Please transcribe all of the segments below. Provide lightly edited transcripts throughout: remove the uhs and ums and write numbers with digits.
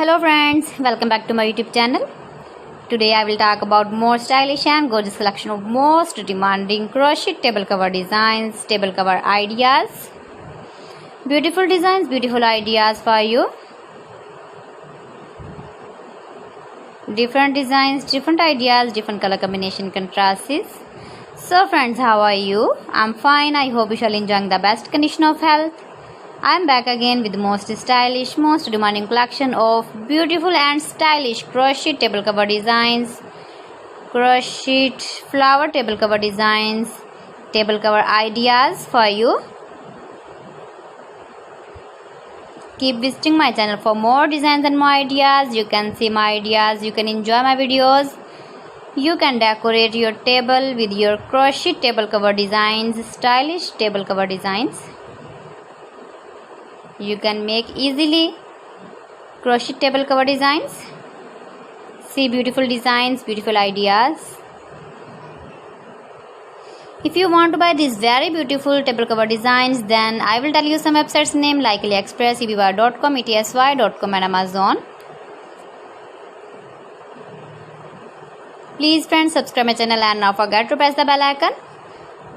Hello friends, welcome back to my YouTube channel. Today I will talk about more stylish and gorgeous collection of most demanding crochet table cover designs, table cover ideas. Beautiful designs, beautiful ideas for you. Different designs, different ideas, different color combination contrasts. So friends, how are you? I'm fine. I hope you shall enjoy the best condition of health. I am back again with the most stylish, most demanding collection of beautiful and stylish crochet table cover designs, crochet flower table cover designs, table cover ideas for you. Keep visiting my channel for more designs and more ideas. You can see my ideas, you can enjoy my videos. You can decorate your table with your crochet table cover designs, stylish table cover designs. You can make easily crochet table cover designs. See beautiful designs, beautiful ideas. If you want to buy these very beautiful table cover designs, then I will tell you some websites name like AliExpress, eBay.com, ETSY.com and Amazon. Please friends, subscribe my channel and not forget to press the bell icon.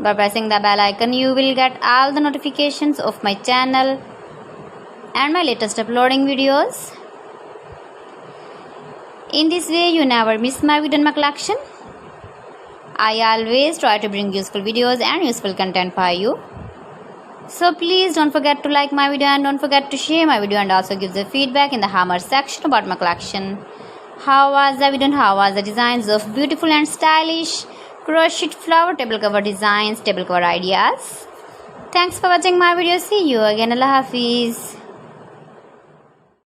By pressing the bell icon, you will get all the notifications of my channel and my latest uploading videos. In this way, you never miss my video in my collection. I always try to bring useful videos and useful content for you. So please don't forget to like my video and don't forget to share my video and also give the feedback in the hammer section about my collection. How was the video and how was the designs of beautiful and stylish crochet flower table cover designs, table cover ideas? Thanks for watching my video. See you again. Allah Hafiz.